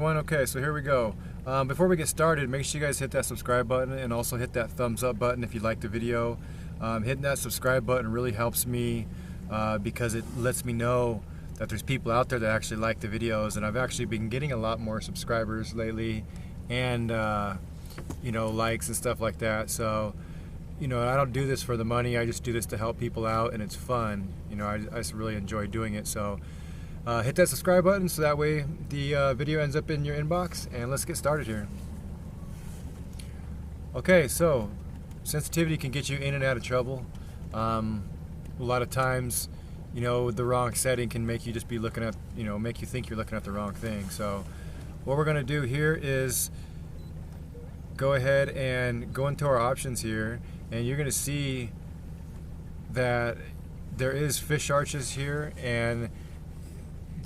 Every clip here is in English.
everyone. Okay, so here we go. Before we get started, make sure you guys hit that subscribe button and also hit that thumbs up button if you like the video. Hitting that subscribe button really helps me because it lets me know that there's people out there that actually like the videos, and I've actually been getting a lot more subscribers lately and likes and stuff like that. So I don't do this for the money, I just do this to help people out, and it's fun. I just really enjoy doing it. So hit that subscribe button so that way the video ends up in your inbox, and let's get started here. Okay, so sensitivity can get you in and out of trouble. A lot of times, the wrong setting can make you just be looking at, make you think you're looking at the wrong thing. So what we're going to do here is go ahead and go into our options here, and you're going to see that there is fish arches here, and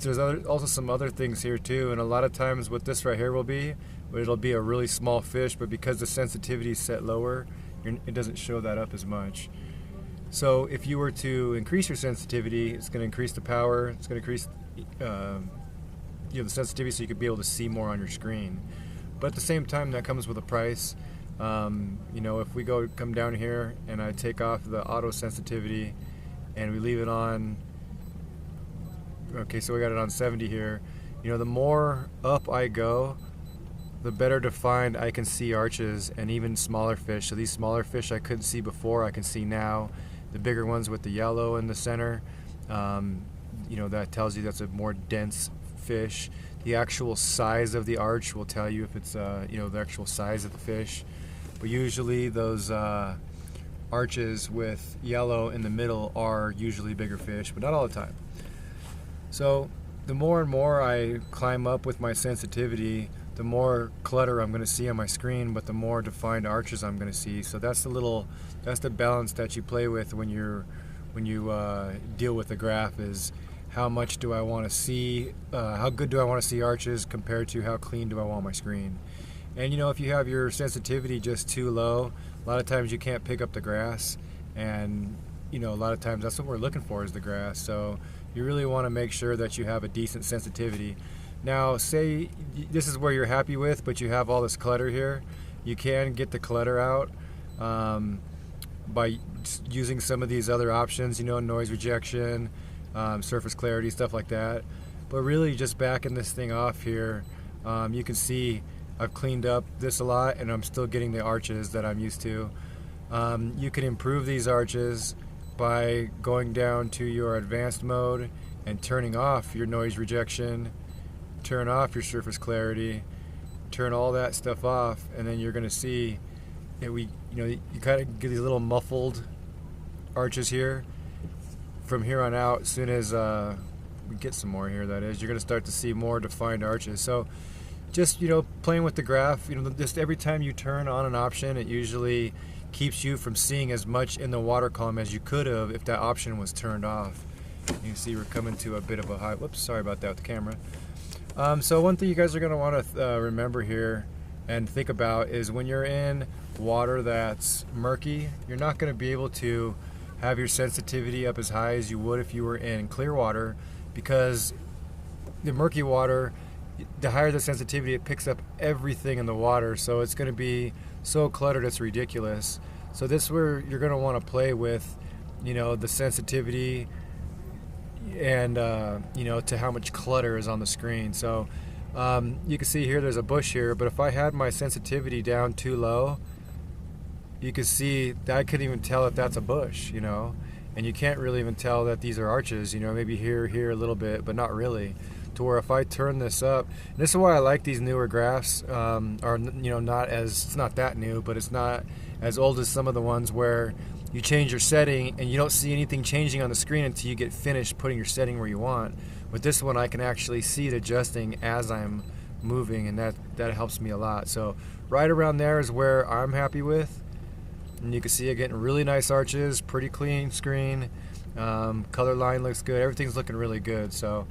there's also some other things here too. And a lot of times what this right here will be, it'll be a really small fish, but because the sensitivity is set lower, it doesn't show that up as much. So if you were to increase your sensitivity, it's going to increase the power, it's going to increase the sensitivity so you could be able to see more on your screen. But at the same time, that comes with a price. If we come down here and I take off the auto sensitivity and we leave it on, okay, so we got it on 70 here. The more up I go, the better defined I can see arches and even smaller fish. So these smaller fish I couldn't see before, I can see now. The bigger ones with the yellow in the center, that tells you that's a more dense fish. The actual size of the arch will tell you if it's the actual size of the fish. But usually those arches with yellow in the middle are usually bigger fish, but not all the time. So the more and more I climb up with my sensitivity, the more clutter I'm going to see on my screen, but the more defined arches I'm going to see. So that's the balance that you play with when you deal with the graph, is how much do I want to see, how good do I want to see arches compared to how clean do I want my screen. And if you have your sensitivity just too low, a lot of times you can't pick up the grass, and a lot of times that's what we're looking for, is the grass. So you really want to make sure that you have a decent sensitivity. Now, say this is where you're happy with, but you have all this clutter here. You can get the clutter out by using some of these other options, noise rejection, surface clarity, stuff like that. But really just backing this thing off here, you can see I've cleaned up this a lot, and I'm still getting the arches that I'm used to. You can improve these arches by going down to your advanced mode and turning off your noise rejection, turn off your surface clarity, turn all that stuff off, and then you're going to see that you kind of get these little muffled arches here. From here on out, as soon as we get some more here, that is, you're going to start to see more defined arches. So just playing with the graph, just every time you turn on an option, it usually keeps you from seeing as much in the water column as you could have if that option was turned off. You can see we're coming to a bit of a high. Whoops, sorry about that with the camera. So one thing you guys are going to want to remember here and think about is when you're in water that's murky, you're not going to be able to have your sensitivity up as high as you would if you were in clear water, because the murky water, the higher the sensitivity, it picks up everything in the water, so it's going to be so cluttered it's ridiculous. So this is where you're going to want to play with the sensitivity and to how much clutter is on the screen. So you can see here there's a bush here, but if I had my sensitivity down too low, you can see that I couldn't even tell that that's a bush, and you can't really even tell that these are arches, maybe here a little bit, but not really. To where if I turn this up, and this is why I like these newer graphs, it's not that new, but it's not as old as some of the ones where you change your setting and you don't see anything changing on the screen until you get finished putting your setting where you want. With this one, I can actually see it adjusting as I'm moving, and that helps me a lot. So right around there is where I'm happy with, and you can see it getting really nice arches, pretty clean screen, color line looks good, everything's looking really good. So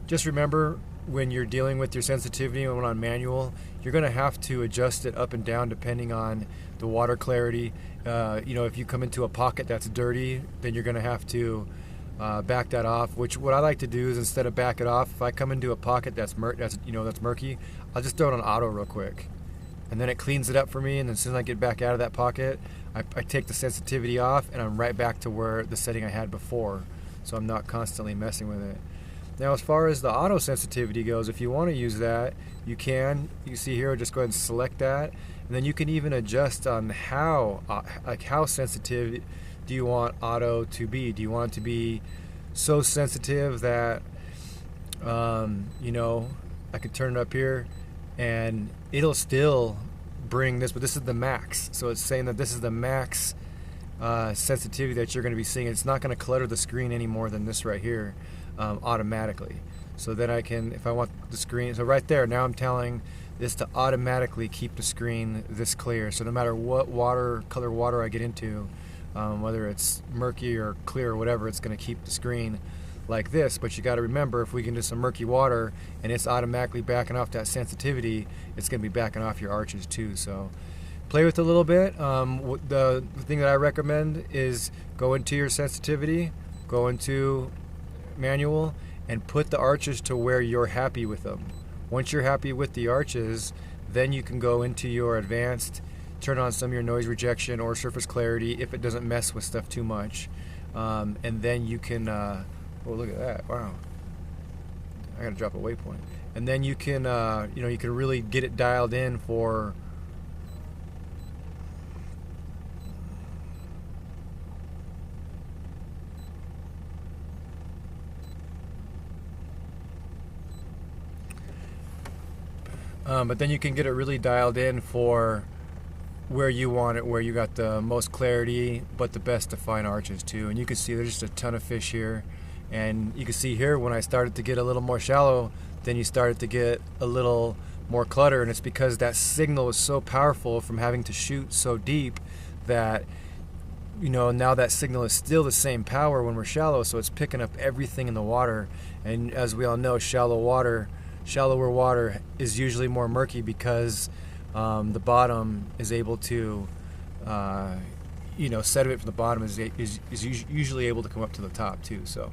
just remember, when you're dealing with your sensitivity and when on manual, you're going to have to adjust it up and down depending on the water clarity. If you come into a pocket that's dirty, then you're going to have to back that off. Which what I like to do is, instead of back it off, if I come into a pocket that's murky, I'll just throw it on auto real quick, and then it cleans it up for me. And then as soon as I get back out of that pocket, I take the sensitivity off, and I'm right back to where the setting I had before, so I'm not constantly messing with it. Now, as far as the auto sensitivity goes, if you want to use that, you can. You see here, just go ahead and select that, and then you can even adjust on how sensitive do you want auto to be. Do you want it to be so sensitive that I could turn it up here and it'll still bring this, but this is the max, so it's saying that this is the max sensitivity that you're going to be seeing. It's not going to clutter the screen any more than this right here automatically. So then I can, if I want the screen, so right there, now I'm telling this to automatically keep the screen this clear. So no matter what color water I get into, whether it's murky or clear or whatever, it's going to keep the screen like this. But you got to remember, if we get into some murky water and it's automatically backing off that sensitivity, it's going to be backing off your arches too. So play with it a little bit. The thing that I recommend is go into your sensitivity, go into manual, and put the arches to where you're happy with them. Once you're happy with the arches, then you can go into your advanced, turn on some of your noise rejection or surface clarity if it doesn't mess with stuff too much, and then you can oh, look at that, wow, I gotta drop a waypoint. And then you can you can really get it dialed in for but then you can get it really dialed in for where you want it, where you got the most clarity but the best defined arches too. And you can see there's just a ton of fish here, and you can see here when I started to get a little more shallow, then you started to get a little more clutter, and it's because that signal was so powerful from having to shoot so deep that now that signal is still the same power when we're shallow, so it's picking up everything in the water. And as we all know, shallower water is usually more murky because the bottom is able to, sediment from the bottom is usually able to come up to the top too. So,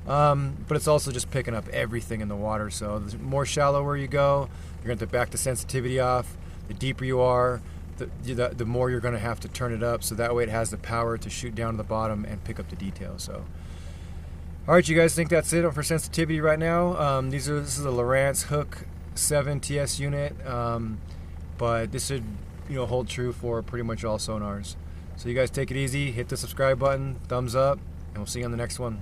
but it's also just picking up everything in the water. So the more shallower you go, you're going to have to back the sensitivity off. The deeper you are, the more you're going to have to turn it up, so that way it has the power to shoot down to the bottom and pick up the detail. So. Alright, you guys, think that's it for sensitivity right now. This is a Lowrance Hook2 TS unit, but this should hold true for pretty much all sonars. So you guys take it easy, hit the subscribe button, thumbs up, and we'll see you on the next one.